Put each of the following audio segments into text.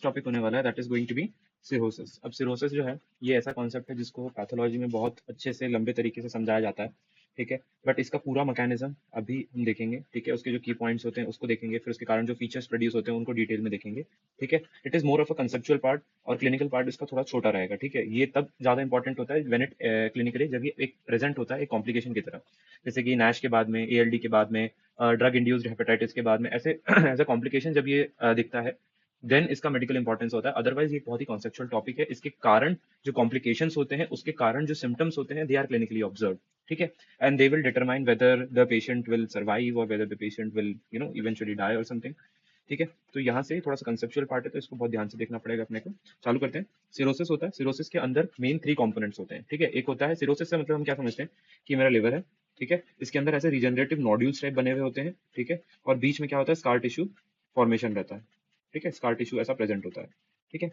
Next topic होने वाला है that is going to be cirrhosis. अब सिरोसिस जो है ये ऐसा कॉन्सेप्ट है जिसको पैथोलॉजी में बहुत अच्छे से लंबे तरीके से समझाया जाता है, ठीक है। बट इसका पूरा मैकेनिज्म अभी हम देखेंगे, ठीक है। उसके जो की पॉइंट्स होते हैं उसको देखेंगे, फिर उसके कारण जो फीचर्स प्रोड्यूस होते हैं उनको डिटेल में देखेंगे, ठीक है। It is more of a conceptual part और क्लिनिकल पार्ट इसका थोड़ा छोटा रहेगा, ठीक है। ये तब ज्यादा इंपॉर्टेंट होता है व्हेन इट क्लिनिकली, जब ये एक प्रेजेंट होता है एक कॉम्प्लिकेशन की तरह, जैसे कि नैश के बाद में, एएलडी के बाद में, ड्रग इंड्यूस्ड हेपेटाइटिस के बाद में, ऐसे ऐसे कॉम्प्लिकेशन जब ये दिखता है देन इसका मेडिकल इंपॉर्टेंस होता है। अदरवाइज ये बहुत ही कॉन्सेप्चुअल टॉपिक है। इसके कारण जो कॉम्प्लिकेशंस होते हैं, उसके कारण जो सिम्टम्स होते हैं, दे आर क्लिनिकली ऑब्जर्व, ठीक है। And they will determine whether the patient will survive और whether the patient will eventually die और समथिंग, ठीक है। तो यहाँ से थोड़ा सा कंसेप्चुअल पार्ट है, तो इसको बहुत ध्यान से देखना पड़ेगा अपने को। चालू करते हैं। सिरोसिस होता है, सिरोसिस के अंदर मेन 3 कंपोनेंट्स होते हैं, ठीक है। एक होता है सिरोसिस से मतलब हम क्या समझते हैं कि मेरा लिवर है, ठीक है। इसके अंदर ऐसे रिजेनरेटिव नोड्यूल्स टाइप बने हुए होते हैं, ठीक है। और बीच में क्या होता है, स्कार टिश्यू फॉर्मेशन रहता है, ठीक है। स्कार टिश्यू ऐसा प्रेजेंट होता है, ठीक है।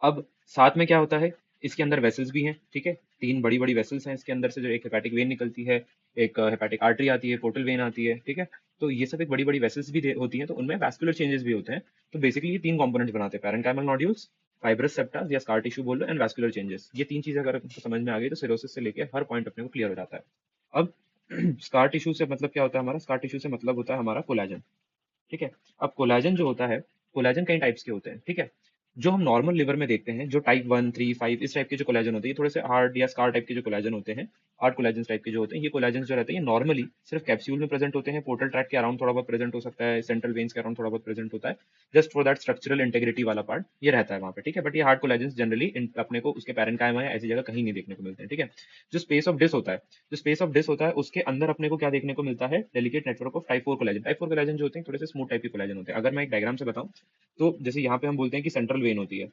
अब साथ में क्या होता है, इसके अंदर वेसल्स भी हैं, ठीक है। 3 बड़ी बड़ी वेसल्स हैं इसके अंदर से, जो एक हेपेटिक वेन निकलती है, एक हेपेटिक आर्टरी आती है, पोर्टल वेन आती है, ठीक है। तो ये सब एक बड़ी बड़ी वेसल्स भी होती हैं, तो उनमें वैस्कुलर चेंजेस भी होते हैं। तो बेसिकली ये 3 कंपोनेंट्स बनाते हैं, पैरेन्काइमल नोड्यूल्स, फाइब्रस सेप्टा या स्कार टिश्यू बोल लो, एंड वैस्कुलर चेंजेस। ये 3 चीजें अगर आपको समझ में आ गई तो सिरोसिस से लेके हर पॉइंट अपने को क्लियर हो जाता है। अब स्कार टिश्यू से मतलब क्या होता है हमारा, स्कार टिश्यू से मतलब होता है हमारा कोलाजन, ठीक है। अब कोलाजन जो होता है, कोलाजन कई टाइप्स के होते हैं, ठीक है। जो हम नॉर्मल लिवर में देखते हैं, जो टाइप 1, 3, 5 इस टाइप के जो कोलाजन होते हैं, ये थोड़े से हार्ड या स्कार टाइप के जो कोलाजन होते हैं, हार्ड कोलाजन टाइप के जो होते हैं, ये कोलाजन जो रहते हैं ये नॉर्मली सिर्फ कैप्सूल में प्रेजेंट होते हैं, पोर्टल ट्रैक्ट के अराउंड थोड़ा बहुत प्रेजेंट हो सकता है, सेंट्रल वेन्स के अराउंड थोड़ा बहुत प्रेजेंट होता है, just for that structural integrity वाला पार्ट ये रहता है वहाँ पे, ठीक है। बट ये हार्ड कोलाजन जनरली अपने को उसके पैरेन्काइमा या ऐसी जगह कहीं नहीं देखने को मिलते हैं, ठीक है। जो स्पेस ऑफ डिस होता है, जो स्पेस ऑफ डिस होता है उसके अंदर अपने को क्या देखने को मिलता है, delicate network of type 4 collagen. Type 4 collagen जो होते हैं थोड़े से स्मूथ टाइप के कोलाजन होते हैं। अगर मैं एक डायग्राम से बताऊं तो जैसे यहाँ पे हम बोलते हैं कि सेंट्रल वेन होती है,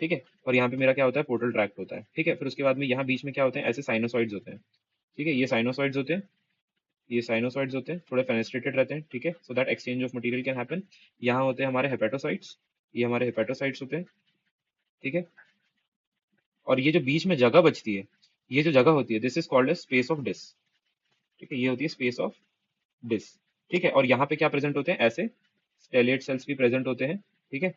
ठीक है। और यहाँ पे मेरा क्या होता है, पोर्टल ट्रैक्ट होता है, ठीक है। फिर उसके बाद में यहाँ बीच में क्या होते हैं, ऐसे साइनोसॉइड्स होते हैं, ठीक है। ये साइनोसॉइड्स होते हैं, ये साइनोसॉइड्स होते हैं, थोड़े फेनेस्ट्रेटेड रहते हैं, ठीक है, so that exchange of material can happen. यहाँ होते हैं हमारे हेपेटोसाइट्स, ये हमारे हेपेटोसाइट्स होते हैं, ठीक है। और ये जो बीच में जगह बचती है, ये जो जगह होती है, this is called as space of Disse, ठीक है। ये होती है स्पेस ऑफ डिस, ठीक है। और यहाँ पे क्या प्रेजेंट होते हैं, ऐसे स्टेलेट सेल्स भी प्रेजेंट होते हैं, ठीक है।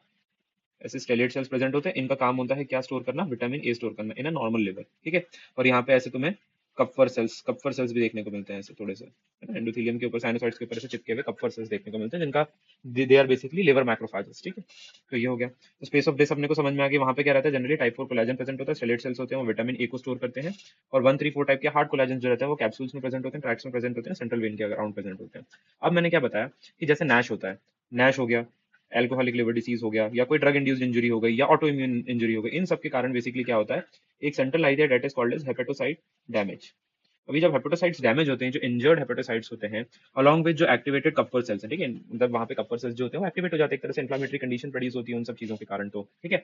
ऐसे स्टेलेट सेल्स प्रेजेंट होते हैं, इनका काम होता है क्या, स्टोर करना, विटामिन ए स्टोर करना इन अ नॉर्मल लिवर, ठीक है। और यहाँ पे ऐसे तुम्हें कपफर सेल्स भी देखने को मिलते हैं, ऐसे थोड़े से, है ना, एंडोथेलियम के ऊपर, साइनोसाइड्स के ऊपर ऐसे चिपके हुए कपफर सेल्स देखने को मिलते हैं, जिनका they are basically liver macrophages, ठीक है। तो ये हो गया। तो स्पेस ऑफ डिस अपने को समझ में आ गया। वहाँ पे क्या रहता है, जनरली टाइप 4 कोलाजन प्रेजेंट होता है, स्टेलेट सेल्स होते हैं, वो विटामिन ए को स्टोर करते हैं। और 1, 3, 4 टाइप के हार्ड कोलाजन जो रहते हैं वो कैप्सूल्स में प्रेजेंट होते हैं, ट्रैक्स में प्रेजेंट होते हैं, सेंट्रल वेन के अराउंड प्रेजेंट होते हैं। अब मैंने क्या बताया कि जैसे नैश होता है, नैश हो गया, एल्कोहलिक लिवर डिसीज हो गया, या कोई ड्रग इंड्यूस्ड इंजरी हो गई, या ऑटो इम्यून इंजरी हो गई, इन सब के कारण बेसिकली क्या होता है, एक central idea that is called as hepatocyte damage. अभी जब हेपेटोसाइट्स डैमेज होते हैं, जो इंजर्ड हेपेटोसाइट्स होते हैं, अलॉन्ग विद जो एक्टिवेटेड कपफर सेल्स हैं, ठीक है, मतलब वहां पे कपफर सेल्स जो होते हैं वो एक्टिवेट हो जाते हैं, एक तरह से इन्फ्लेमेटरी कंडीशन प्रोड्यूस होती है उन सब चीजों के कारण, तो ठीक है।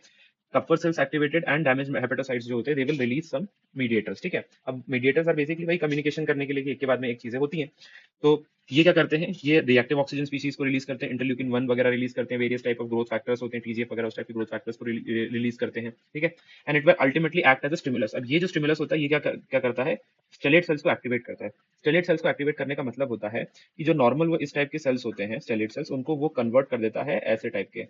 Kupffer cells activated and damage hepatocytes जो होते हैं, they will release some mediators, ठीक है। अब मीडिएटर्स आर बेसिकली वही कम्युनिकेशन करने के लिए कि एक के बाद में एक चीजें होती हैं। तो ये क्या करते हैं, ये रिएक्टिव ऑक्सीजन स्पीशीज को रिलीज करते हैं, इंटरल्यूकिन 1 वगैरह रिलीज करते हैं, various type of growth factors होते हैं, टीजीएफ वगैरह उस टाइप के ग्रोथ फैक्टर्स को रिलीज करते हैं, ठीक है। And it will ultimately act as a stimulus. अब ये जो स्टिमुलस होता है ये क्या करता है, स्टेलेट सेल्स को एक्टिवेट करता है। स्टेलेट सेल्स को एक्टिवेट करने का मतलब होता है कि जो नॉर्मल वो इस टाइप के सेल्स होते हैं, स्टेलेट सेल्स, उनको वो कन्वर्ट कर देता है ऐसे टाइप के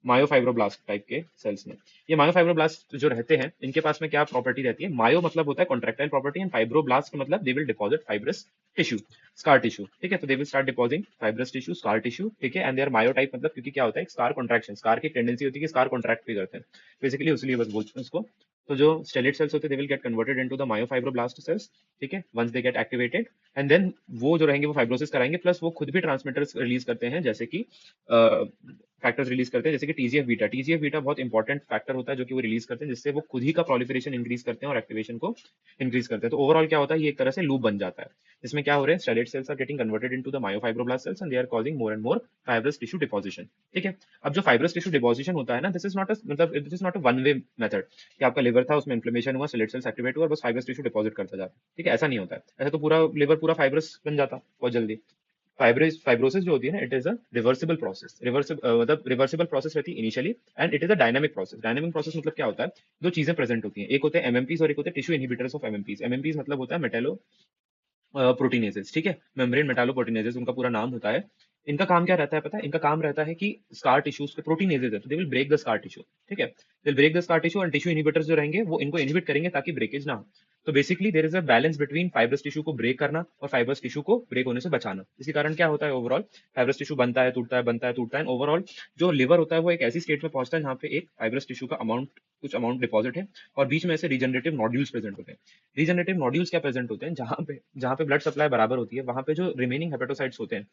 मायोफाइब्रोब्लास्ट टाइप के सेल्स में। ये मायोफाइब्रोब्लास्ट जो रहते हैं, इनके पास में क्या प्रॉपर्टी रहती है, मायो मतलब होता है कॉन्ट्रैक्टाइल प्रॉपर्टी, एंड फाइब्रोब्लास्ट मतलब they will deposit fibrous tissue, scar tissue, ठीक है। तो they will start depositing fibrous tissue, scar tissue, ठीक है। एंड देयर मायो टाइप मतलब, क्योंकि क्या होता है, स्कार कॉन्ट्रैक्शन, स्कार की टेंडेंसी होती है कि स्कार कॉन्ट्रैक्ट भी करते हैं बेसिकली, उसलिए बस बोलते हैं उसको। तो जो स्टेलेट सेल्स होते हैं, they will get converted into the myofibroblast cells, ठीक है, once they get activated. And then वो जो रहेंगे वो फाइब्रोसिस कराएंगे, प्लस वो खुद भी ट्रांसमिटर्स रिलीज करते हैं, जैसे कि फैक्टर्स रिलीज करते हैं, जैसे कि टीजीएफ बीटा। टीजीएफ बीटा बहुत इंपॉर्टेंट फैक्टर होता है जो कि वो रिलीज करते हैं, जिससे वो खुद ही का प्रोलिफरेशन इंक्रीज करते हैं और एक्टिवेशन को इंक्रीज करते हैं। तो ओवरऑल क्या होता है, ये एक तरह से लूप बन जाता है। इसमें क्या हो रहा है, stellate cells are getting converted into the myofibroblast cells and they are causing more and more fibrous tissue deposition, ठीक है। अब जो फाइब्रस टिश्यू डिपोजिशन होता है ना, दिस इज नॉट मतलब this is not a one way method कि आपका लिवर था, उसमें इन्फ्लेमेशन हुआ, स्टेलेट सेल्स एक्टिवेट हुआ और बस फाइब्रस टिश्यू डिपॉजिट करता जाता है, ठीक है। ऐसा नहीं होता है, ऐसा तो पूरा लिवर पूरा फाइब्रस बन जाता बहुत जल्दी। फाइब्रोसिस जो होती है ना, it is a reversible process, मतलब रिवर्सिबल प्रोसेस रहती है initially, and it is a dynamic process. Dynamic process मतलब क्या होता है, दो चीजें प्रेजेंट होती हैं, एक होते हैं एमएमपीज और एक होते हैं टिश्यू इनहिबिटर्स ऑफ एमएमपीज। एमएमपीज मतलब होता है मेटालो प्रोटीनेजेस, ठीक है, मेम्ब्रेन मेटालो प्रोटीनेजेस उनका पूरा नाम होता है। इनका काम क्या रहता है पता है? इनका काम रहता है कि स्कार टिश्यूज पे प्रोटीनेजेज है तो they will break the scar tissue, ठीक है? They will break the scar tissue, और टिश्यू इनहिबिटर्स जो रहेंगे वो इनको इनहिबिट करेंगे ताकि ब्रेकेज ना हो। तो basically there is a balance between fibrous tissue को ब्रेक करना और फाइब्रस टिश्यू को ब्रेक होने से बचाना। इसी कारण क्या होता है ओवरऑल, फाइब्रस टिश्यू बनता है, टूटता है, बनता है, टूटता है, ओवरऑल जो लिवर होता है वो एक ऐसी स्टेट में पहुंचता है जहाँ पे एक फाइब्रस टिश्यू का अमाउंट, कुछ अमाउंट डिपॉजिट है, और बीच में ऐसे रीजनरेटिव नोड्यूल्स प्रेजेंट होते हैं। रीजनरेटिव नोड्यूल्स क्या प्रेजेंट होते हैं? जहाँ पे ब्लड सप्लाई बराबर होती है वहां पे जो रिमेनिंग हेपेटोसाइट्स होते हैं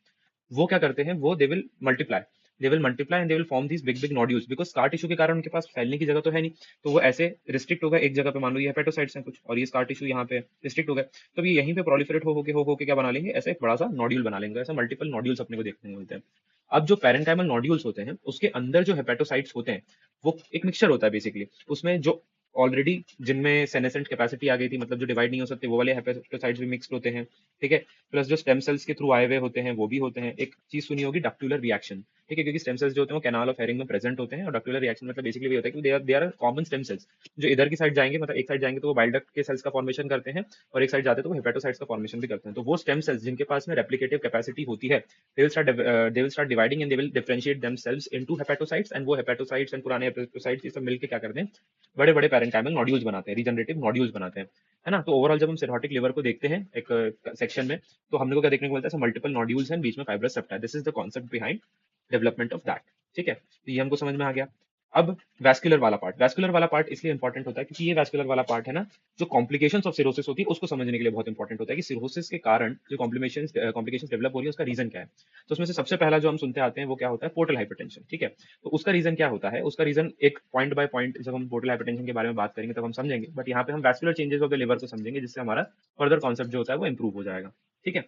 वो क्या करते हैं, वो they will multiply and they will form these big big nodules, because scar tissue के कारण उनके पास फैलने की जगह तो है नहीं, तो वो ऐसे रिस्ट्रिक्ट हो गए एक जगह पे। मान लो ये हेपेटोसाइट्स हैं कुछ और ये स्कार टिश्यू यहाँ पे रिस्ट्रिक्ट हो गए, तो ये यहीं पे प्रोलिफरेट हो के क्या बना लेंगे, ऐसे एक बड़ा सा नोड्यूल बना लेंगे। ऐसा मल्टीपल नोड्यूल्स अपने को देखने को मिलते हैं। अब जो पेरेंकाइमल नोड्यूल्स होते हैं उसके अंदर जो हेपेटोसाइट्स होते हैं वो एक मिक्सचर होता है बेसिकली, उसमें जो ऑलरेडी जिनमें सेनेसेंट कैपेसिटी आ गई थी, मतलब जो डिवाइड नहीं हो सकते वो वाले हेपेटोसाइट्स भी मिक्स्ड होते हैं, ठीक है? प्लस जो स्टेम सेल्स के थ्रू आए हुए होते हैं वो भी होते हैं। एक चीज सुनी होगी डक्टुलर रिएक्शन, ठीक है? क्योंकि स्टेम सेल्स जो होते हैं वो कैनाल ऑफ हेरिंग में प्रेजेंट होते हैं, और डक्टुलर रिएक्शन मतलब बेसिकली ये होता है कि they are common stem cells जो इधर की साइड जाएंगे, मतलब एक साइड जाएंगे तो वो बाइल डक्ट के सेल्स का फॉर्मेशन करते हैं, और एक साइड जाते हैं तो वो हेपेटोसाइट्स का फॉर्मेशन भी करते हैं। तो वो स्टेम सेल्स जिनके पास में रेप्लिकेटिव कैपेसिटी होती है, they will start dividing and they will differentiate themselves into hepatocytes, and वो hepatocytes and पुराने hepatocytes ये सब मिलके क्या करते हैं, बड़े बड़े पैरेंकाइमल नोड्यूल्स बनाते हैं, रीजनरेटिव नोड्यूल्स बनाते हैं, है ना? तो ओवरऑल जब हम सिरोटिक लिवर को देखते हैं एक सेक्शन में, तो हमने को क्या देखने को मिलता है, मल्टीपल नोड्यूल्स हैं, बीच में फाइब्रस सेप्टा है। This is the concept behind development of that, ठीक है? तो ये हमको समझ में आ गया। अब वैस्कुलर वाला पार्ट इसलिए इंपॉर्टेंट होता है क्योंकि ये वैस्कुलर वाला पार्ट है ना, जो कॉम्प्लिकेशंस ऑफ सिरोसिस होती है उसको समझने के लिए बहुत इंपॉर्टेंट होता है कि सिरोसिस के कारण जो कॉम्प्लिकेशंस डेवलप हो रही है उसका रीजन क्या है। तो उसमें से सबसे पहला जो हम सुनते आते हैं वो क्या होता है, पोर्टल हाइपरटेंशन, ठीक है? तो उसका रीजन क्या होता है, उसका रीजन एक पॉइंट बाय पॉइंट जब हम पोर्टल हाइपरटेंशन के बारे में बात करेंगे तब हम समझेंगे, बट यहाँ पे हम vascular changes of the liver को समझेंगे जिससे हमारा फर्दर कॉन्सेप्ट जो होता है वो इंप्रूव हो जाएगा, ठीक है?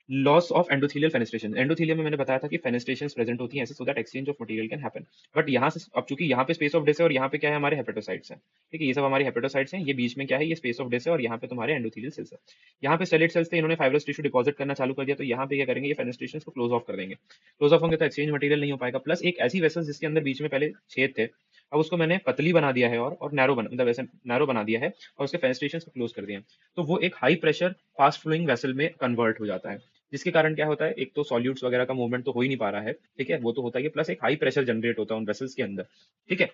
Loss of endothelial fenestration, endothelium में मैंने बताया था कि फेनेस्ट्रेशंस प्रेजेंट होती हैं ऐसे, so that exchange of material can happen. But यहाँ से अब चूंकि यहाँ पे स्पेस ऑफ डिस है और यहाँ पे क्या है, हमारे हेपेटोसाइट्स हैं, ठीक है? ये सब हमारी हेपेटोसाइट्स हैं, ये बीच में क्या है, ये स्पेस ऑफ डिस है, और यहाँ पे तुम्हारे एंडोथेलियल सेल्स है। यहाँ पे स्टेलेट सेल्स थे, इन्होंने फाइब्रस टिश्यू डिपॉजिट करना चालू कर दिया, तो यहाँ पे क्या करेंगे, ये फेनेस्ट्रेशंस को क्लोज ऑफ कर देंगे। क्लोज ऑफ होंगे तो एक्सचेंज मटेरियल नहीं हो पाएगा, प्लस एक ऐसी वेसल जिसके अंदर बीच में पहले छेद थे, अब उसको मैंने पतली बना दिया है और नैरो बना, मतलब वैसे नैरो बना दिया है, और उसके फेनेस्ट्रेशंस को क्लोज कर दिया है। तो वो एक high pressure fast flowing vessel में कन्वर्ट हो जाता है, जिसके कारण क्या होता है, एक तो सॉल्यूट्स वगैरह का मूवमेंट तो हो ही नहीं पा रहा है, ठीक है? वो तो होता ही है, प्लस एक हाई प्रेशर जनरेट होता है उन वेसल्स के अंदर, ठीक है?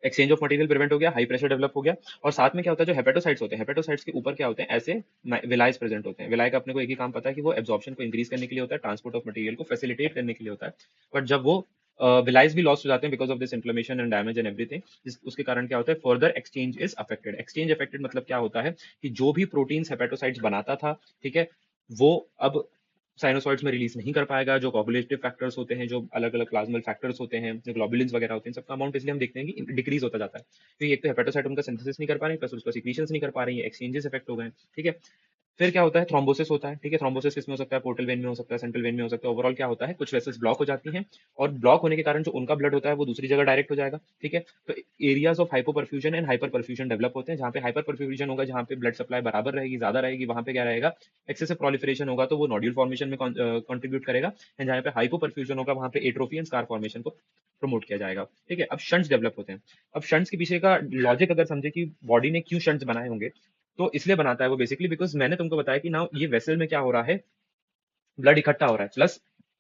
एक्सचेंज ऑफ मटेरियल प्रिवेंट हो गया, हाई प्रेशर डेवलप हो गया, और साथ में क्या होता है, जो हेपेटोसाइट्स होते हैं, हेपेटोसाइट्स के ऊपर क्या होते हैं, ऐसे विलाइज प्रेजेंट होते हैं। विलाई का अपने को एक ही काम पता है कि वो एब्जॉर्प्शन को इंक्रीज करने के लिए होता है, ट्रांसपोर्ट ऑफ मटेरियल को फैसिलिटेट करने के लिए होता है। बट जब वो विलाइज भी लॉस हो जाते हैं because of this inflammation and damage and everything, उसके कारण क्या होता है, further exchange is affected. Exchange affected मतलब क्या होता है कि जो भी प्रोटीन्स हेपेटोसाइट्स बनाता था, ठीक है, वो अब साइनोसॉइड्स में रिलीज नहीं कर पाएगा। जो कोगुलेटिव फैक्टर्स होते हैं, जो अलग अलग प्लाज्मल फैक्टर्स होते हैं, जो ग्लोबुलिन्स वगैरह होते हैं, सबका अमाउंट इसलिए हम देखते हैं कि डिक्रीज होता जाता है, क्योंकि एक तो हेपेटोसाइट उनका सिंथेसिस नहीं कर पा रहे हैं, प्लस उसका सिक्रीशंस नहीं कर पा रही है, एक्सचेंजेस इफेक्ट हो गए, ठीक है? फिर क्या होता है, थ्रोम्बोसिस होता है, ठीक है? थ्रोम्बोसिस किसमें हो सकता है, पोर्टल वेन में हो सकता है, सेंट्रल वेन में हो सकता है। ओवरऑल क्या होता है, कुछ वेसल्स ब्लॉक हो जाती हैं, और ब्लॉक होने के कारण जो उनका ब्लड होता है वो दूसरी जगह डायरेक्ट हो जाएगा, ठीक है? तो areas of hypoperfusion and hyper perfusion develop होते हैं। जहाँ पे हाइपर परफ्यूजन होगा, जहाँ पे ब्लड सप्लाई बराबर रहेगी, ज्यादा रहेगी, वहां पे क्या रहेगा, एक्सेसिव प्रोलिफरेशन होगा, तो वो नोड्यूल फॉर्मेशन में कंट्रीब्यूट करेगा। एंड जहाँ पे हाइपो परफ्यूजन होगा वहां पे एट्रोफी एंड स्कार फॉर्मेशन को प्रमोट किया जाएगा, ठीक है? अब शंट्स डेवलप होते हैं। अब शंट्स के पीछे का लॉजिक अगर समझे कि बॉडी ने क्यों शंट्स बनाए होंगे, तो इसलिए बनाता है वो बेसिकली बिकॉज मैंने तुमको बताया कि ना ये वेसल में क्या हो रहा है, ब्लड इकट्ठा हो रहा है, plus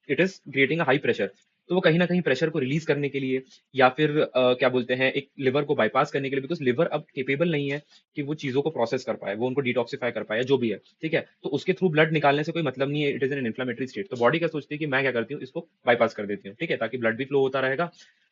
it is creating a high pressure. तो वो कहीं ना कहीं प्रेशर को रिलीज करने के लिए, या फिर क्या बोलते हैं, एक लिवर को बाईपास करने के लिए, बिकॉज लिवर अब केपेबल नहीं है कि वो चीजों को प्रोसेस कर पाए, वो उनको डिटॉक्सिफाई कर पाए, जो भी है, ठीक है? तो उसके थ्रू ब्लड निकालने से कोई मतलब नहीं है, it is an inflammatory state. तो बॉडी क्या सोचती है कि मैं क्या करती हूँ, इसको बाईपास कर देती हूँ, ठीक है, ताकि ब्लड भी फ्लो होता रहेगा,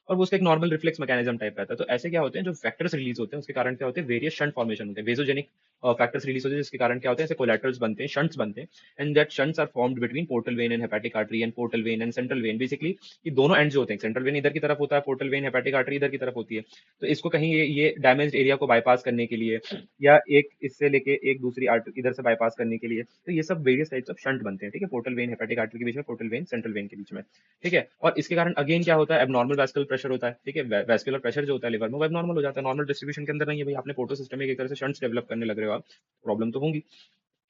और वो उसका एक नॉर्मल रिफ्लेक्स मैकेनिज्म टाइप रहता है। तो ऐसे क्या होते हैं, जो फैक्टर्स रिलीज होते हैं उसके कारण क्या होते हैं, वेरियस शंट फॉर्मेशन होते हैं, वेजोजेनिक फैक्टर्स रिलीज होते हैं, जिसके कारण क्या होते हैं, ऐसे कोलेटरल्स बनते हैं, शंट्स बनते हैं, and that shunts are formed between portal vein and hepatic artery, and portal vein and central vein. Basically ये दोनों एंड जो होते हैं, सेंट्रल वेन इधर की तरफ होता है, पोर्टल वेन हेपेटिक आर्टरी इधर की तरफ होती है। तो इसको कहीं ये डैमेज एरिया को बाईपास करने के लिए, या एक इससे लेके एक दूसरी आर्टरी इधर से बाईपास करने के लिए, तो ये सब वेरियस टाइप्स ऑफ शंट बनते हैं, ठीक है? पोर्टल वेन हेपेटिक आर्टरी के बीच में, पोर्टल वेन सेंट्रल वेन के बीच में, ठीक है? और इसके कारण अगेन क्या होता है, एबनॉर्मल वैस्कुलर प्रेशर होता है, ठीक है? वैस्कुलर प्रेशर जो होता है लिवर में वो एबनॉर्मल हो जाता है, नॉर्मल डिस्ट्रीब्यूशन के अंदर नहीं है भाई। आपने पोर्टो सिस्टम में एक तरह से शंट्स डेवलप करने लग रहे हो आप, प्रॉब्लम तो होंगी,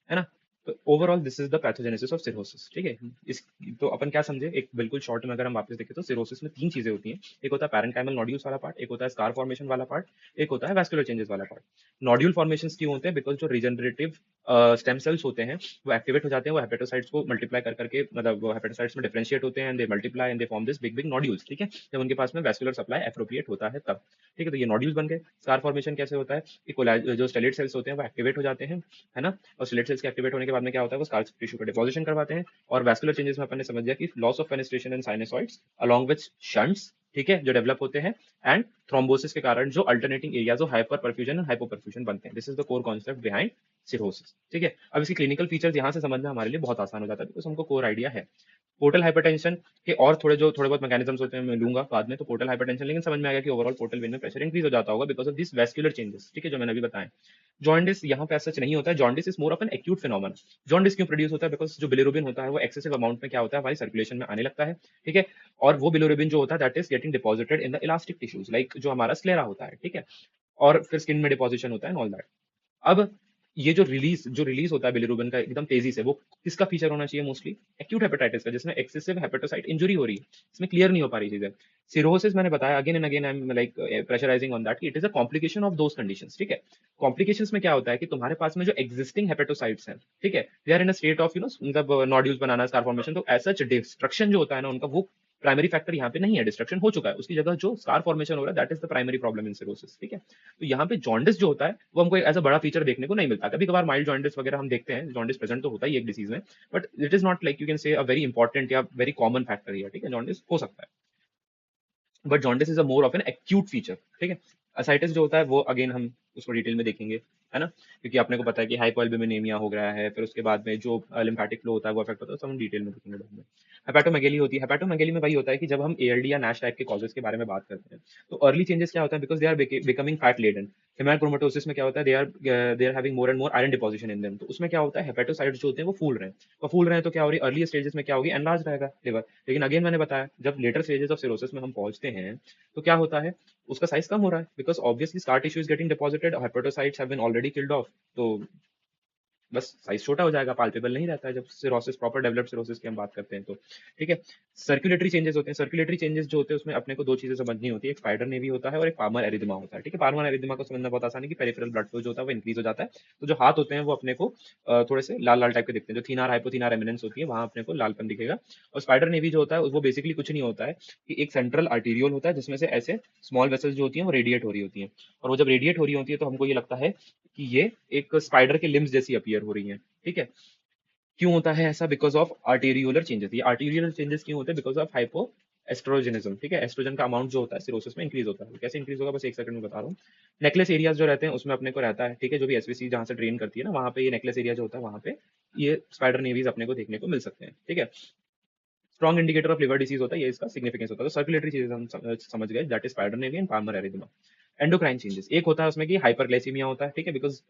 है ना? तो overall this is the pathogenesis of cirrhosis, ठीक है। इस तो अपन क्या समझे, एक बिल्कुल शॉर्ट में अगर हम वापस देखें तो सिरोसिस में तीन चीजें होती हैं। एक होता है पैरेन्काइमल नोड्यूल्स वाला पार्ट, एक होता है स्कार फॉर्मेशन वाला पार्ट, एक होता है वैस्कुलर चेंजेस वाला पार्ट। नोड्यूल फॉर्मेशन क्यों होते हैं? बिकॉज जो रिजनरेटिव स्टेम सेल्स होते हैं वो एक्टिवेट हो जाते हैं, वो हेपेटोसाइट्स को मल्टीप्लाई कर करके, मतलब वो हेपेटोसाइट्स में डिफरेंशिएट होते हैं and they multiply and they form this big big nodules, ठीक है। जब उनके पास में वैस्कुलर सप्लाई एप्रोप्रिएट होता है तब, ठीक है। तो ये नोड्यूल्स बन गए। स्कार फॉर्मेशन कैसे होता है कि जो स्टेलेट सेल्स होते हैं वो एक्टिवेट हो जाते हैं, है ना। और स्टेलेट सेल्स के एक्टिवेट होने के बाद में क्या होता है, वो स्कार टिश्यू का डिपोजिशन करवाते हैं। और वैस्कुलर चेंजेस में अपन ने समझ लिया कि loss of fenestration in sinusoids along with shunts, ठीक है, जो डेवलप होते हैं, एंड थ्रोम्बोसिस के कारण जो alternating areas of hyper perfusion and hypoperfusion बनते हैं। This is the core concept behind cirrhosis, ठीक है। अब इसकी क्लिनिकल फीचर्स यहाँ से समझना हमारे लिए बहुत आसान हो जाता है, बिकॉज हमको कोर आइडिया है। पोर्टल हाइपरटेंशन के और थोड़े बहुत मैकेनिज्म्स होते हैं, मैं लूंगा बाद में। तो पोर्टल हाइपरटेंशन, लेकिन समझ में आ गया कि ओवरऑल पोर्टल वेन में प्रेशर इंक्रीज हो जाता होगा because of this vascular changes, ठीक है, जो मैंने अभी बताया। जॉन्डिस यहाँ पे सच नहीं होता है। Jaundice is more of an acute phenomena. Jaundice क्यों प्रोड्यूस होता है? बिकॉज जो बिलिरुबिन होता है वो एक्सेसिव अमाउंट में क्या होता है, हमारी सर्कुलेशन में आने लगता है, ठीक है। और वो बिलिरुबिन जो होता है that is getting deposited in the elastic tissues, like जो हमारा स्क्लेरा होता है, ठीक है। और फिर स्किन में डिपॉजिशन होता है एंड ऑल दैट। अब ये जो रिलीज होता है बिलिरुबिन का एकदम तेजी से, वो किसका फीचर होना चाहिए? मोस्टली एक्यूट हेपेटाइटिस का, जिसमें एक्सेसिव हेपेटोसाइट इंजरी हो रही है। इसमें क्लियर नहीं हो पा रही चीजें। सिरोसिस मैंने बताया again and again, I am like pressurising on that, it is a complication of those conditions, ठीक है। कॉम्प्लिकेशंस में क्या होता है कि तुम्हारे पास में जो एक्जिस्टिंग हेपेटोसाइट्स हैं, ठीक है, they are in a state of मतलब नोड्यूल्स बनाना, स्कार फॉर्मेशन। तो एज सच डिस्ट्रक्शन जो होता है ना उनका, वो प्राइमरी फैक्टर यहाँ पे नहीं है, डिस्ट्रक्शन हो चुका है। उसकी जगह जो स्कार फॉर्मेशन हो रहा है that is the primary problem in cirrhosis, ठीक है। तो यहाँ पे जॉन्डिस जो होता है वो हमको एज अ बड़ा फीचर देखने को नहीं मिलता। कभी कभार माइल्ड जॉन्डिस वगैरह हम देखते हैं, जॉन्डिस प्रेजेंट तो होता ही है एक डिसीज में, but it is not like you can say a very important या वेरी कॉमन फैक्टर है, ठीक है। जॉन्डिस हो सकता है, but jaundice is a more of an acute feature, ठीक है। असाइटिस जो होता है वो अगेन हम उसको डिटेल में देखेंगे, है ना, क्योंकि आपने को पता है कि हाइपोएल्बुमिनेमिया हो गया है, फिर उसके बाद में जो लिम्फेटिक फ्लो होता है वो अफेक्ट होता है, तो हम डिटेल में देखेंगे बाद में। हेपेटोमेगेली होती है। हेपेटोमेगेली में वही होता है कि जब हम एएलडी या नैश टाइप के कॉजेज के बारे में बात करते हैं, तो अर्ली चेंजेस क्या होता है, because they are becoming fat laden. Haemochromatosis में क्या होता है, they are having more and more iron deposition in them. तो उसमें क्या होता है, हेपेटोसाइट्स जो होते हैं वो फूल रहे हैं, और फूल रहे हैं तो क्या हो रही है, अर्ली स्टेजेस में क्या होगी, एनलार्ज रहेगा लिवर। लेकिन अगेन मैंने बताया, जब लेटर स्टेजेस ऑफ सिरोसिस में हम पहुंचते हैं तो क्या होता है, उसका साइज कम हो रहा है, because obviously scar tissue is getting deposited, hepatocytes have been already killed off. तो बस साइज छोटा हो जाएगा, पाल्पेबल नहीं रहता है जब सिरोसिस, प्रॉपर डेवलप्ड सिरोसिस की हम बात करते हैं तो, ठीक है। सर्कुलेटरी चेंजेस होते हैं। सर्कुलेटरी चेंजेस जो होते हैं उसमें अपने को दो चीजें समझनी होती है, एक स्पाइडर नेवी होता है और एक पामर एरिथमा होता है, ठीक है। पामर एरिथमा को समझना बहुत आसान है कि पेरिफेरल ब्लड फ्लो जो होता है वो इंक्रीज हो जाता है, तो जो हाथ होते हैं वो अपने को थोड़े से लाल लाल टाइप के दिखते हैं, जो थीनार हाइपोथीनार एमिनेंस होती है वहां अपने को लालपन दिखेगा। और स्पाइडर नेवी जो होता है वो बेसिकली कुछ नहीं होता है कि एक सेंट्रल आर्टीरियोल होता है जिसमें से ऐसे स्मॉल वेसल्स जो होती हैं वो रेडिएट हो रही होती हैं, और वो जब रेडिएट हो रही होती है तो हमको ये लगता है कि ये एक स्पाइडर के लिम्स जैसी अपीयर हो रही हैं, ठीक है। क्यों होता है ऐसा? Because of arteriolar changes. ये आर्टेरियोलर चेंजेस क्यों होते हैं? बिकॉज ऑफ हाइपो एस्ट्रोजनिज्म, ठीक है। एस्ट्रोजन का अमाउंट जो होता है सिरोसिस में इंक्रीज होता है। कैसे इंक्रीज होगा, बस एक सेकंड में बता रहा हूँ। नेकलेस एरियाज जो रहते हैं उसमें अपने को रहता है, ठीक है, जो भी एसवीसी जहाँ से ड्रेन करती है ना, वहाँ पे ये नेकलेस एरिया जो होता है वहाँ पे ये स्पाइडर नेवीज अपने को देखने को मिल सकते हैं, ठीक है। Strong indicator of liver disease होता है, ये इसका सिग्निफिकेंस होता है। तो सर्कुलेटरी चीजें हम समझ गए, that is spider navy and Palmer erythema. Endocrine changes एक होता है उसमें कि हाइपरग्लाइसीमिया होता है, ठीक है, बिकॉज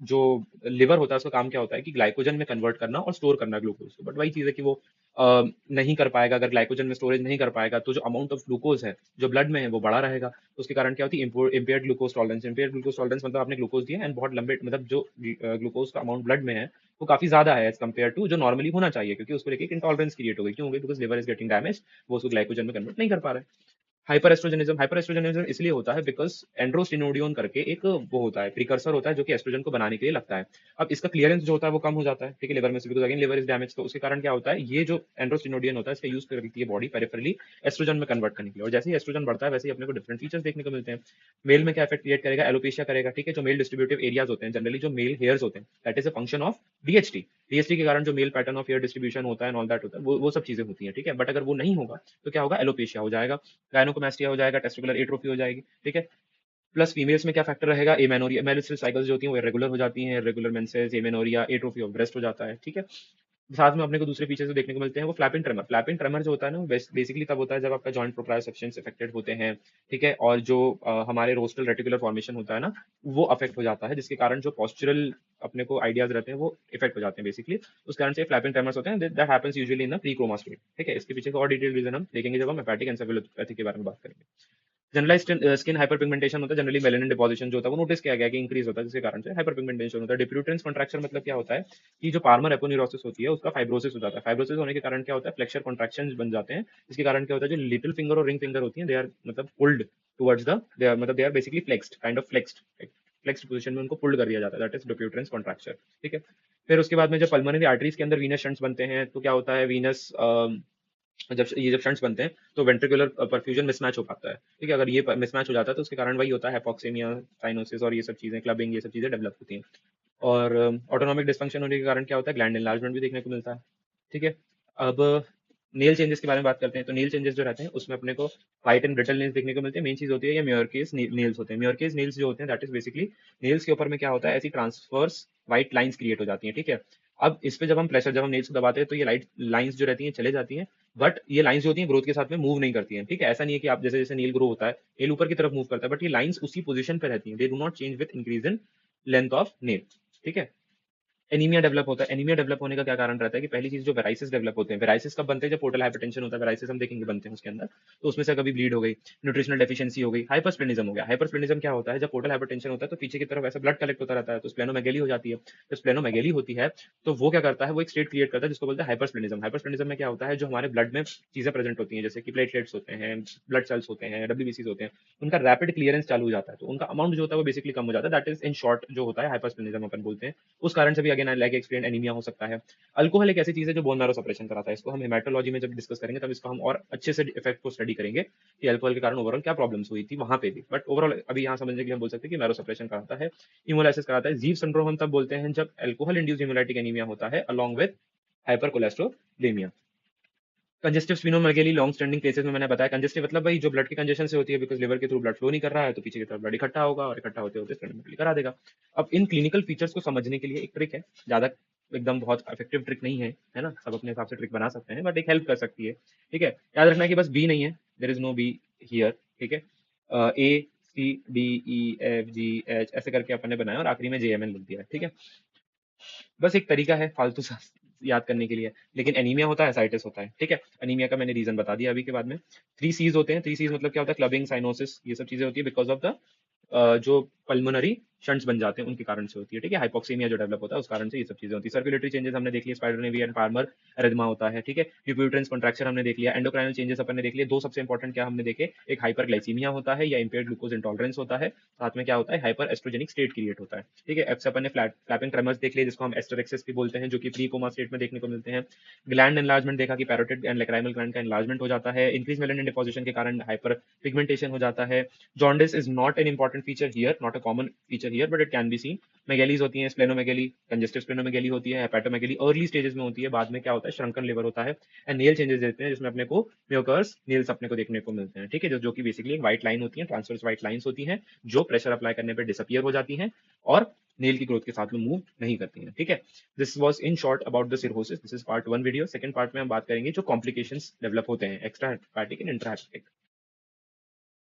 जो लिवर होता है उसका काम क्या होता है कि ग्लाइकोजन में कन्वर्ट करना और स्टोर करना ग्लूकोज को, बट वही चीज है कि वो नहीं कर पाएगा। अगर ग्लाइकोजन में स्टोरेज नहीं कर पाएगा तो जो अमाउंट ऑफ ग्लूकोज है जो ब्लड में है वो बढ़ा रहेगा, तो उसके कारण क्या होती है, impaired glucose tolerance. Impaired glucose tolerance मतलब आपने ग्लूकोज दिया एंड बहुत लंबे, मतलब जो ग्लूकोज का अमाउंट ब्लड में है वो काफी ज्यादा है एज कम्पेयर टू जो नॉर्मली होना चाहिए, क्योंकि उसको लेके इंटॉलरेंस क्रिएट हो गई। क्यों हो गई? Because liver is getting damage, वो उसको ग्लाइकोजन में कन्वर्ट नहीं कर पा रहा है। हाइपर एस्ट्रोजनिज्म इसलिए होता है बिकॉज एंड्रोस्टिनोडियोन करके एक वो होता है, प्रिकर्सर होता है जो कि एस्ट्रोजन को बनाने के लिए लगता है। अब इसका क्लियरेंस जो होता है वो कम हो जाता है, ठीक है, लिवर में से, because again liver is damage. तो उसके कारण क्या होता है, ये जो एंड्रोस्टिनोडियन होता है इसका यूज करती है बॉडी पेरिफेरली एस्ट्रोजन में कन्वर्ट करने के लिए, और जैसे ही एस्ट्रोजन बढ़ता है वैसे ही अपने को डिफरेंट फीचर्स देखने को मिलते हैं। मेल में क्या इफेक्ट क्रिएट करेगा? एलोपेशिया करेगा, ठीक है। जो मेल डिस्ट्रीब्यूटिव एरियाज होते हैं, जनरली जो मेल हेयर्स होते हैं, that is a function of DHT. DHT के कारण जो male pattern of hair distribution होता है, ऑल दैट होता है, वो सब चीजें होती हैं, ठीक है। बट अगर वो नहीं होगा तो क्या होगा? एलोपेशिया हो जाएगा, गायनोकोमास्टिया हो जाएगा, टेस्टिकुलर एट्रोफी हो जाएगी, ठीक है। प्लस फीमेल्स में क्या फैक्टर रहेगा? एमेनोरिया, मेंस्ट्रुअल साइकिल्स जो होती हैं वो इरेगुलर हो जाती हैं, irregular menses, amenorrhea, atrophy of breast हो जाता है, ठीक है। साथ में अपने को दूसरे फीचर्स देखने को मिलते हैं, वो फ्लैपिंग ट्रेमर। फ्लैपिंग ट्रेमर जो होता है ना, बेसिकली तब होता है जब आपका जॉइंट प्रोप्रायोसेप्शंस अफेक्टेड होते हैं, ठीक है, और जो हमारे रोस्टल रेटिकुलर फॉर्मेशन होता है ना वो अफेक्ट हो जाता है, जिसके कारण जो पॉस्चरल अपने को आइडियाज रहते हैं वो इफेक्ट हो जाते हैं बेसिकली। उस कारण से फ्लैपिंग ट्रेमर्स होते हैं, that happens usually in the pre coma state, ठीक है। इसके पीछे का और डिटेल रीजन हम देखेंगे जब हम हेपेटिक एन्सेफेलोपैथी के बारे में बात करेंगे। जनरलाइज्ड स्किन हाइपर पिगमेंटेशन होता है, जनरली मेलानिन डिपोजिशन जो होता है वो नोटिस किया गया कि इंक्रीज होता है, जिसके कारण से हाइपर पिगमेंटेशन होता है। डिप्यूटेंस कॉन्ट्रैक्शन मतलब क्या होता है कि जो पार्मर एपोन्यूरोसिस होती है उसका फाइब्रोसिस हो जाता है। फाइब्रोसिस होने के कारण क्या होता है, फ्लेक्सर कॉन्ट्रैक्शन बन जाते हैं, जिसके कारण क्या होता है जो लिटिल फिंगर और रिंग फिंगर होती है दे आर मतलब pulled towards the they are मतलब they are basically flexed, kind of flexed position में उनको पुल्ड कर दिया जाता है, दैट इज डिप्यूटेंस कॉन्ट्रैक्शन। ठीक है। फिर उसके बाद में जब पल्मोनरी आर्टरीज के अंदर वीनस शंट्स बनते हैं तो क्या होता है, वीनस जब शंट्स बनते हैं तो वेंट्रिकुलर परफ्यूजन मिसमैच हो पाता है। ठीक है। अगर ये मिसमैच हो जाता है तो उसके कारण वही होता है हाइपोक्सेमिया, साइनोसिस और ये सब चीजें, क्लबिंग, ये सब चीजें डेवलप होती हैं। और ऑटोनॉमिक डिस्फंक्शन होने के कारण क्या होता है, ग्लैंड एनलार्जमेंट भी देखने को मिलता है। ठीक है। अब नेल चेंजेस के बारे में बात करते हैं तो नेल चेंजेस जो रहते हैं उसमें अपने को व्हाइट एंड ब्रिटल नेल्स देखने को मिलते हैं। मेन चीज होती है ये म्योरकेस नेल्स होते हैं। म्योरकेस नेल्स जो होते हैं दैट इज बेसिकली नेल्स के ऊपर में क्या होता है, ऐसी ट्रांसफर्स व्हाइट लाइंस क्रिएट हो जाती हैं। ठीक है। अब इस पे जब हम नेल्स को दबाते हैं तो ये लाइट लाइंस जो रहती हैं चले जाती हैं, बट ये लाइंस जो होती हैं ग्रोथ के साथ में मूव नहीं करती हैं। ठीक है। ऐसा नहीं है कि आप जैसे जैसे नील ग्रो होता है नील ऊपर की तरफ मूव करता है, बट ये लाइंस उसी पोजीशन पे रहती हैं, they do not change with increase in length of nail. ठीक है। एनीमिया डेवलप होता है। एनीमिया डेवलप होने का क्या कारण रहता है कि पहली चीज जो वेराइसिस डेवलप होते हैं, वेराइसिस कब बनते हैं, जब पोर्टल हाइपरटेंशन होता है, वेराइसिस हम देखेंगे बनते हैं उसके अंदर, तो उसमें से कभी ब्लीड हो गई, न्यूट्रिशनल डेफिशिएंसी हो गई, हाइपरस्प्लेनिज्म हो गया। हाइपरस्प्लेनिज्म क्या होता है, जब पोर्टल हाइपरटेंशन होता है तो पीछे की तरफ ऐसा ब्लड कलेक्ट होता रहता है तो स्प्लेनोमेगेली हो जाती है। जब स्प्लेनोमेगेली होती है तो वो क्या करता है, वो एक स्टेट क्रिएट करता है जिसको बोलते हैं हाइपरस्प्लेनिज्म। हाइपरस्प्लेनिज्म में क्या होता है, जो हमारे ब्लड में चीजें प्रेजेंट होती हैं जैसे कि प्लेटलेट्स होते हैं, ब्लड सेल्स होते हैं, डब्ल्यूबीसीज होते हैं, उनका रैपिड क्लियरेंस चालू हो जाता है, तो उनका अमाउंट जो होता है वो बेसिकली कम हो जाता है। दैट इज इन शॉर्ट जो होता है हाइपरस्प्लेनिज्म अपन बोलते हैं। उस कारण से भी अगेन लाइक एक्सप्लेन एनीमिया हो सकता है। अल्कोहल एक ऐसी चीज है जो बोन मैरो सप्रेशन कराता है, इसको हम हेमाटोलॉजी में जब डिस्कस करेंगे तब इसको हम और अच्छे से इफेक्ट को स्टडी करेंगे कि अल्कोहल के कारण ओवरऑल क्या प्रॉब्लम्स हुई थी वहां पे भी। बट ओवरऑल अभी यहाँ समझने के लिए हम बोल सकते हैं कि मैरो सप्रेशन कराता है, इमोलाइसिस कराता है। जीव सिंड्रोम हम तब बोलते हैं जब अल्कोहल इंड्यूस्ड हेमोलाइटिक एनीमिया होता है along with hypercholesterolaemia. Congestive splenomegaly long standing cases में मैंने बताया, कंजेस्टिव मतलब भाई जो ब्लड की कंजेशन से होती है, बिकॉज लिवर के थ्रू ब्लड फ्लो नहीं कर रहा है तो पीछे की तरफ ब्लड इकट्ठा होगा और इकट्ठा होते होते स्प्लीनोमेगेली करा देगा। अब इन क्लिनिकल फीचर्स को समझने के लिए एक ट्रिक है, ज्यादा एकदम बहुत इफेक्टिव ट्रिक नहीं है ना, सब अपने हिसाब से ट्रिक बना सकते हैं बट एक हेल्प कर सकती है। ठीक है। याद रखना है कि बस बी नहीं है, there is no B here. ठीक है। A C D E F G H ऐसे करके अपन ने बनाया और आखिरी में जे एम एन लिख दिया है। ठीक है। बस एक तरीका है फालतू सा याद करने के लिए, लेकिन एनीमिया होता है, एसाइटिस होता है। ठीक है। एनीमिया का मैंने रीजन बता दिया अभी के बाद में। 3 C's होते हैं। 3 C's मतलब क्या होता है, क्लबिंग, साइनोसिस, ये सब चीजें होती है बिकॉज ऑफ द जो पल्मोनरी शंट्स बन जाते हैं उनके कारण से होती है। ठीक है। हाइपोक्सीमिया जो डेवलप होता है उस कारण से ये सब चीजें होती है। सर्कुलेटरी चेंजेस हमने देख लिया, स्पाइडरनेविया एंड पार्मर एरिथमा होता है। ठीक है। ड्यूप्यूटेंस कॉन्ट्रैक्शन हमने देख लिया। एंडोक्राइनल चेंजेस अपन ने देख लिया। दो सबसे इंपॉर्टेंट क्या हमने देखे, एक हाइपरग्लाइसीमिया होता है या इंपेयर्ड ग्लूकोज इंटॉलरेंस होता है, साथ में क्या होता है हाइपर एस्ट्रोजेनिक स्टेट क्रिएट होता है। ठीक है। एप्स अपन ने फ्लैपिंग ट्रेमर्स देख लिए जिसको हम एस्टरेक्सिस भी बोलते हैं, जो कि प्री कोमा स्टेट में देखने को मिलते हैं। ग्लैंड एनलार्जमेंट देखा कि पैरोटिड एंड लैक्राइमल ग्लैंड का एनलार्जमेंट हो जाता है। इंक्रीज मेलानिन डिपोजिशन के कारण हाइपर पिगमेंटेशन हो जाता है। Jaundice is not an important feature here, not a common feature here, but it can be seen. Megalies होती है, स्प्लेनोमेगेली, कंजेस्टिव स्प्लेनोमेगेली होती है, हेपेटोमेगेली अर्ली स्टेजेस में होती है, बाद में क्या होता है श्रंकन लिवर होता है एंड नेल चेंजेस देते हैं जिसमें अपने को म्योकर्स नेल्स अपने को देखने को मिलते हैं। ठीक है। जो कि बेसिकली एक व्हाइट लाइन होती है, ट्रांसवर्स व्हाइट लाइंस होती हैं जो प्रेशर अप्लाई करने पर डिसअपियर हो जाती हैं और नेल की ग्रोथ के साथ में मूव नहीं करती हैं। ठीक है। This was in short about the cirrhosis. This is part 1 video. Second part में हम बात करेंगे जो कॉम्प्लिकेशंस डेवलप होते हैं extra hepatic and intra hepatic.